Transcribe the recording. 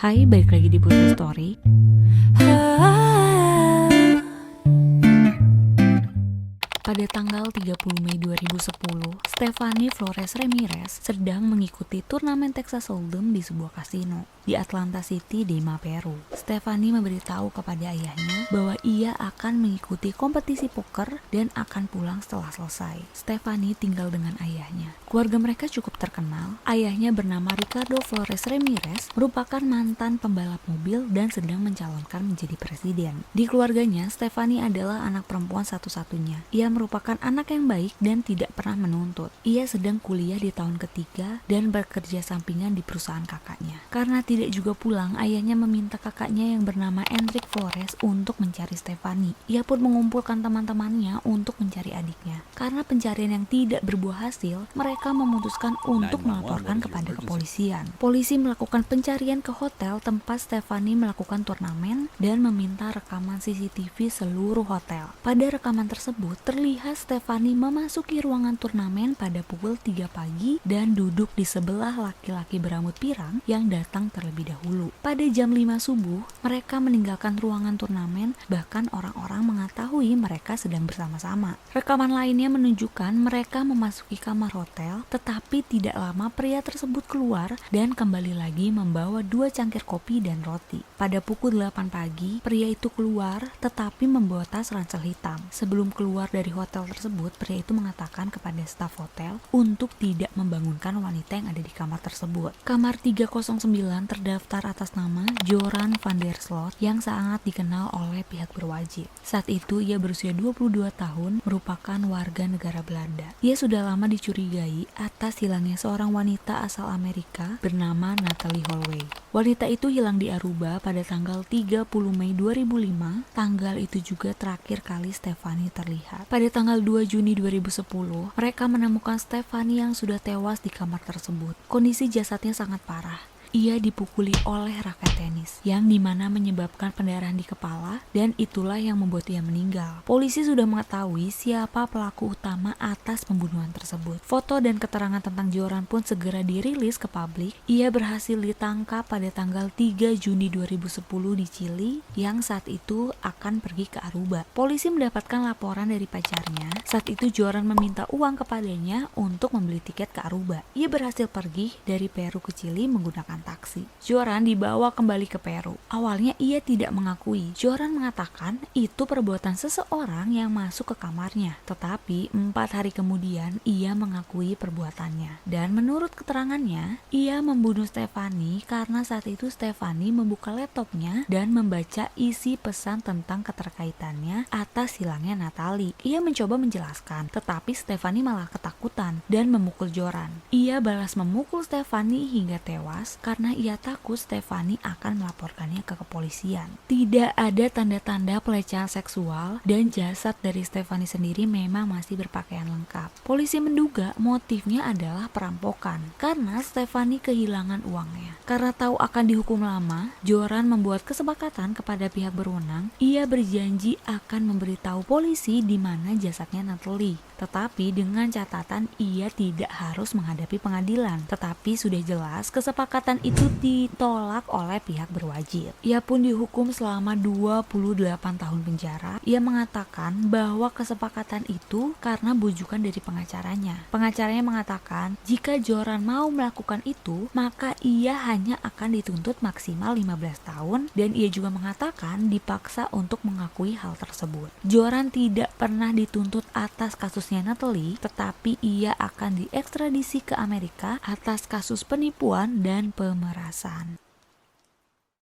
Hai, balik lagi di Putri Story. Pada tanggal 30 Mei 2010, Stephanie Flores Ramirez sedang mengikuti turnamen Texas Hold'em di sebuah kasino di Atlanta City, Lima, Peru. Stephanie memberitahu kepada ayahnya bahwa ia akan mengikuti kompetisi poker dan akan pulang setelah selesai. Stephanie tinggal dengan ayahnya. Keluarga mereka cukup terkenal. Ayahnya bernama Ricardo Flores Ramirez, merupakan mantan pembalap mobil dan sedang mencalonkan menjadi presiden. Di keluarganya, Stephanie adalah anak perempuan satu-satunya. Ia merupakan anak yang baik dan tidak pernah menuntut. Ia sedang kuliah di tahun ketiga dan bekerja sampingan di perusahaan kakaknya. Karena tidak juga pulang, ayahnya meminta kakaknya yang bernama Enrique Flores untuk mencari Stephanie. Ia pun mengumpulkan teman-temannya untuk mencari adiknya. Karena pencarian yang tidak berbuah hasil, mereka memutuskan untuk melaporkan kepada kepolisian. Polisi melakukan pencarian ke hotel tempat Stephanie melakukan turnamen dan meminta rekaman CCTV seluruh hotel. Pada rekaman tersebut, terlihat Stephanie memasuki ruangan turnamen pada pukul 3 pagi dan duduk di sebelah laki-laki berambut pirang yang datang terlebih dahulu. Pada jam 5 subuh, mereka meninggalkan ruangan turnamen, bahkan orang-orang mengetahui mereka sedang bersama-sama. Rekaman lainnya menunjukkan mereka memasuki kamar hotel, tetapi tidak lama pria tersebut keluar dan kembali lagi membawa 2 cangkir kopi dan roti. Pada pukul 8 pagi, pria itu keluar tetapi membawa tas ransel hitam. Sebelum keluar dari hotel tersebut, pria itu mengatakan kepada staf hotel untuk tidak membangunkan wanita yang ada di kamar tersebut. Kamar 309 terdaftar atas nama Joran van der Sloot yang sangat dikenal oleh pihak berwajib. Saat itu ia berusia 22 tahun, merupakan warga negara Belanda. Ia sudah lama dicurigai atas hilangnya seorang wanita asal Amerika bernama Natalie Holloway. Wanita itu hilang di Aruba pada tanggal 30 Mei 2005. Tanggal itu juga terakhir kali Stephanie terlihat. Pada tanggal 2 Juni 2010, mereka menemukan Stephanie yang sudah tewas di kamar tersebut. Kondisi jasadnya sangat parah. Ia dipukuli oleh raket tenis, yang dimana menyebabkan pendarahan di kepala, dan itulah yang membuat ia meninggal. Polisi sudah mengetahui siapa pelaku utama atas pembunuhan tersebut. Foto dan keterangan tentang Joran pun segera dirilis ke publik. Ia berhasil ditangkap pada tanggal 3 Juni 2010 di Chili, yang saat itu akan pergi ke Aruba. Polisi mendapatkan laporan dari pacarnya. Saat itu Joran meminta uang kepadanya untuk membeli tiket ke Aruba. Ia berhasil pergi dari Peru ke Chili menggunakan taksi. Joran dibawa kembali ke Peru. Awalnya ia tidak mengakui. Joran mengatakan itu perbuatan seseorang yang masuk ke kamarnya. Tetapi 4 hari kemudian ia mengakui perbuatannya. Dan menurut keterangannya, ia membunuh Stephanie karena saat itu Stephanie membuka laptopnya dan membaca isi pesan tentang keterkaitannya atas hilangnya Natalie. Ia mencoba menjelaskan, tetapi Stephanie malah ketakutan dan memukul Joran. Ia balas memukul Stephanie hingga tewas karena ia takut Stephanie akan melaporkannya ke kepolisian. Tidak ada tanda-tanda pelecehan seksual dan jasad dari Stephanie sendiri memang masih berpakaian lengkap. Polisi menduga motifnya adalah perampokan karena Stephanie kehilangan uangnya. Karena tahu akan dihukum lama, Joran membuat kesepakatan kepada pihak berwenang. Ia berjanji akan memberitahu polisi di mana jasadnya Natalie. Tetapi dengan catatan ia tidak harus menghadapi pengadilan. Tetapi sudah jelas kesepakatan itu ditolak oleh pihak berwajib. Ia pun dihukum selama 28 tahun penjara. Ia mengatakan bahwa kesepakatan itu karena bujukan dari pengacaranya. Pengacaranya mengatakan jika Joran mau melakukan itu, maka ia hanya akan dituntut maksimal 15 tahun dan ia juga mengatakan dipaksa untuk mengakui hal tersebut. Joran tidak pernah dituntut atas kasusnya Natalie, tetapi ia akan diekstradisi ke Amerika atas kasus penipuan dan pemerasan.